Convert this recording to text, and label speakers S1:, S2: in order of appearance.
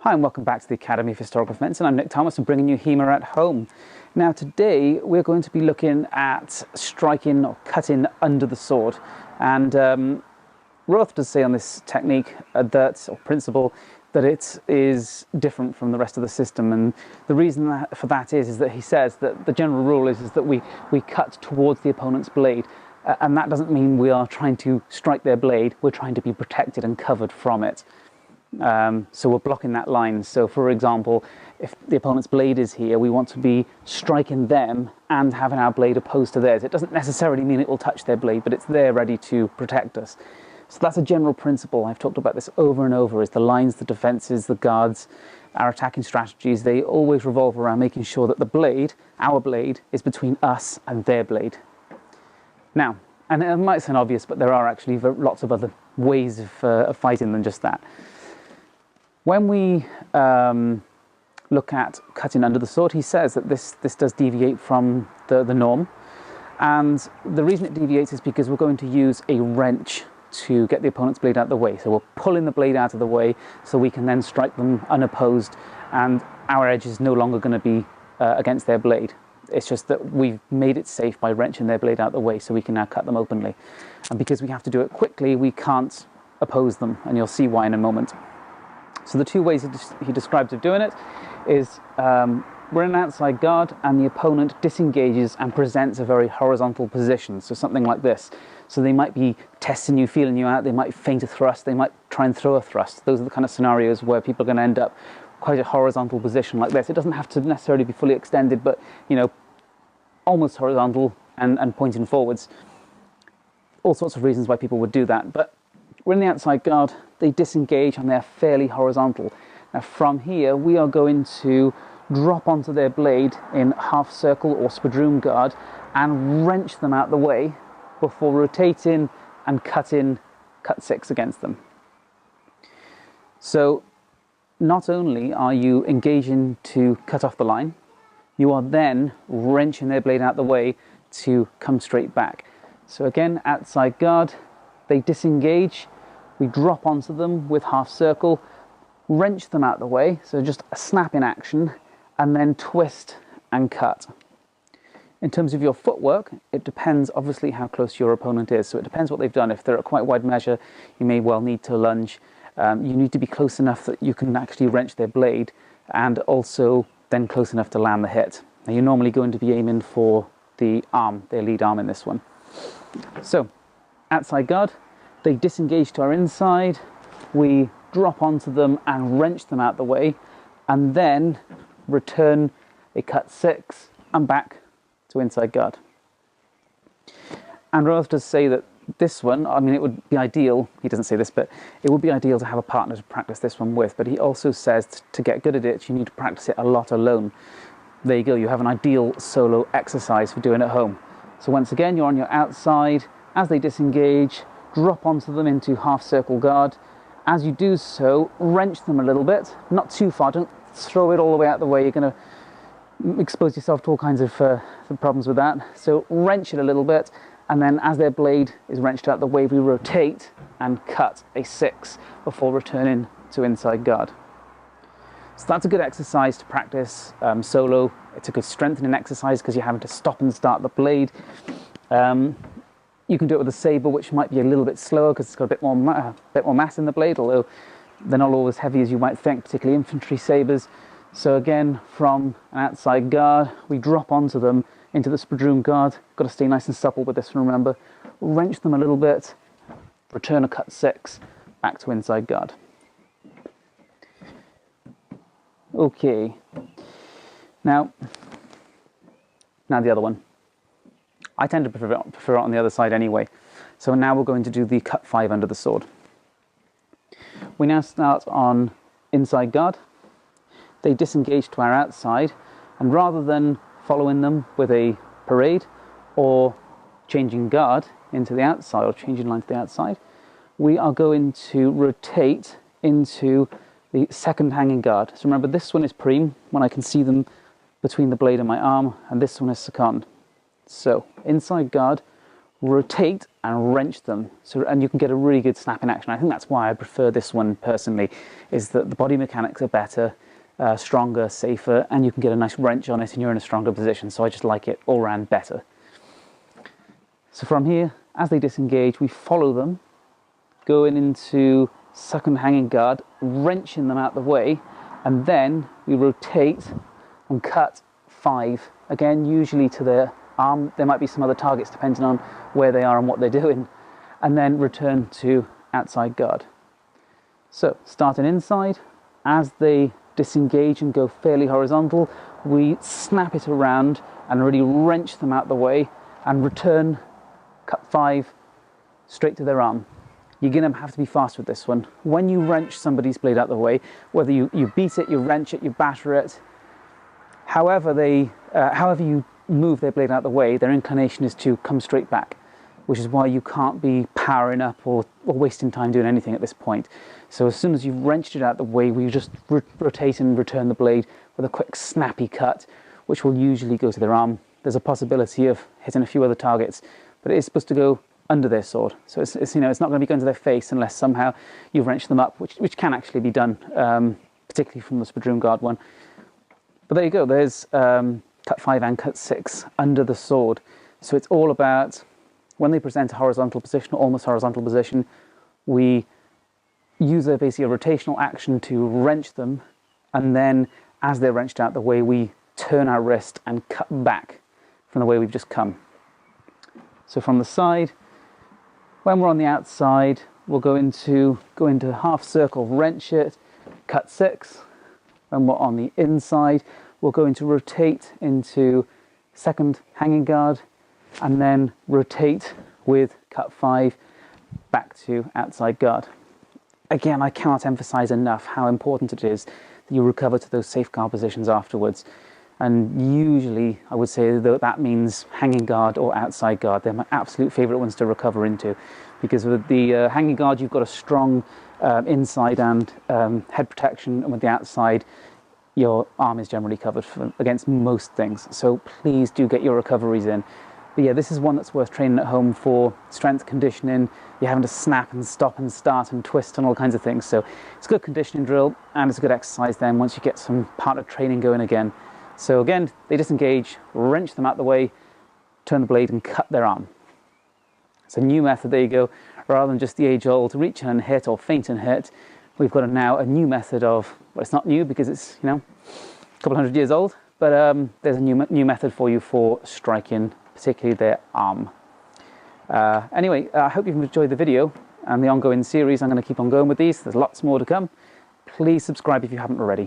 S1: Hi and welcome back to the Academy of Historical Defence, and I'm Nick Thomas and bringing you HEMA at home. Now today we're going to be looking at striking or cutting under the sword, and Roworth does say on this technique or principle that it is different from the rest of the system, and the reason for that is that he says that the general rule is that we cut towards the opponent's blade, and that doesn't mean we are trying to strike their blade, we're trying to be protected and covered from it. So we're blocking that line. So for example, if the opponent's blade is here, we want to be striking them and having our blade opposed to theirs. It doesn't necessarily mean it will touch their blade, but it's there ready to protect us. So that's a general principle. I've talked about this over and over, is the lines, the defenses, the guards, our attacking strategies, they always revolve around making sure that the blade, our blade, is between us and their blade. Now, and it might sound obvious, but there are actually lots of other ways of fighting than just that. When we look at cutting under the sword, he says that this does deviate from the norm. And the reason it deviates is because we're going to use a wrench to get the opponent's blade out of the way. So we're pulling the blade out of the way so we can then strike them unopposed, and our edge is no longer going to be against their blade. It's just that we've made it safe by wrenching their blade out of the way so we can now cut them openly. And because we have to do it quickly, we can't oppose them, and you'll see why in a moment. So the two ways he describes of doing it is we're in an outside guard and the opponent disengages and presents a very horizontal position, so something like this. So they might be testing you, feeling you out, they might feint a thrust, they might try and throw a thrust. Those are the kind of scenarios where people are going to end up quite a horizontal position like this. It doesn't have to necessarily be fully extended, but you know, almost horizontal and pointing forwards. All sorts of reasons why people would do that, but we're in the outside guard, they disengage and they're fairly horizontal. Now from here we are going to drop onto their blade in half circle or spadroon guard and wrench them out the way before rotating and cutting cut 6 against them. So not only are you engaging to cut off the line, you are then wrenching their blade out the way to come straight back. So again, outside guard, they disengage, we drop onto them with half circle, wrench them out the way, so just a snap in action, and then twist and cut. In terms of your footwork, it depends obviously how close your opponent is, so it depends what they've done. If they're at quite wide measure, you may well need to lunge. You need to be close enough that you can actually wrench their blade, and also then close enough to land the hit. Now you're normally going to be aiming for the arm, their lead arm in this one. So, outside guard, they disengage to our inside, we drop onto them and wrench them out the way, and then return a cut 6 and back to inside guard. And Roworth does say that this one, I mean, it would be ideal, he doesn't say this, but it would be ideal to have a partner to practice this one with, but he also says to get good at it, you need to practice it a lot alone. There you go, you have an ideal solo exercise for doing at home. So once again, you're on your outside, as they disengage, drop onto them into half circle guard. As you do so, wrench them a little bit, not too far, don't throw it all the way out the way, you're going to expose yourself to all kinds of problems with that. So wrench it a little bit, and then as their blade is wrenched out the way, we rotate and cut a 6 before returning to inside guard. So that's a good exercise to practice solo. It's a good strengthening exercise because you're having to stop and start the blade. You can do it with a sabre, which might be a little bit slower because it's got a bit more mass in the blade, although they're not all as heavy as you might think, particularly infantry sabres. So again, from an outside guard, we drop onto them into the spadroon guard. Got to stay nice and supple with this one, remember. Wrench them a little bit, return a cut 6, back to inside guard. Okay, now the other one. I tend to prefer it on the other side anyway. So now we're going to do the cut 5 under the sword. We now start on inside guard. They disengage to our outside, and rather than following them with a parade or changing guard into the outside or changing line to the outside, we are going to rotate into the second hanging guard. So remember, this one is prime, when I can see them between the blade and my arm, and this one is second. So inside guard, rotate and wrench them, and you can get a really good snap in action. I think that's why I prefer this one personally, is that the body mechanics are better, stronger, safer, and you can get a nice wrench on it and you're in a stronger position. So I just like it all round better. So from here, as they disengage, we follow them, going into second hanging guard, wrenching them out the way, and then we rotate and cut 5. Again, usually to their arm. There might be some other targets depending on where they are and what they're doing, and then return to outside guard. So starting inside, as they disengage and go fairly horizontal, we snap it around and really wrench them out the way and return, cut 5 straight to their arm. You're going to have to be fast with this one. When you wrench somebody's blade out the way, whether you beat it, you wrench it, you batter it, however you move their blade out the way, their inclination is to come straight back, which is why you can't be powering up or wasting time doing anything at this point. So as soon as you've wrenched it out the way, we just rotate and return the blade with a quick snappy cut, which will usually go to their arm. There's a possibility of hitting a few other targets, but it is supposed to go under their sword. So it's it's not going to be going to their face unless somehow you've wrenched them up, which can actually be done, particularly from the spadroon guard one. But there you go, there's cut 5 and cut 6 under the sword. So it's all about, when they present a horizontal position or almost horizontal position, we use basically a rotational action to wrench them, and then as they're wrenched out the way, we turn our wrist and cut back from the way we've just come. So from the side, when we're on the outside, we'll go into half circle, wrench it, cut 6. When we're on the inside, we'll go into rotate into second hanging guard, and then rotate with cut 5 back to outside guard. Again, I cannot emphasize enough how important it is that you recover to those safe guard positions afterwards. And usually, I would say that means hanging guard or outside guard. They're my absolute favorite ones to recover into, because with the hanging guard, you've got a strong inside and head protection, and with the outside, your arm is generally covered against most things. So please do get your recoveries in. But yeah, this is one that's worth training at home for strength conditioning. You're having to snap and stop and start and twist and all kinds of things. So it's a good conditioning drill, and it's a good exercise then once you get some part of training going again. So again, they disengage, wrench them out the way, turn the blade and cut their arm. It's a new method, there you go. Rather than just the age-old reach in and hit or feint and hit, we've got now a new method of, well, it's not new because it's, a couple hundred years old, but there's a new method for you for striking, particularly their arm. Anyway, I hope you've enjoyed the video and the ongoing series. I'm going to keep on going with these. There's lots more to come. Please subscribe if you haven't already.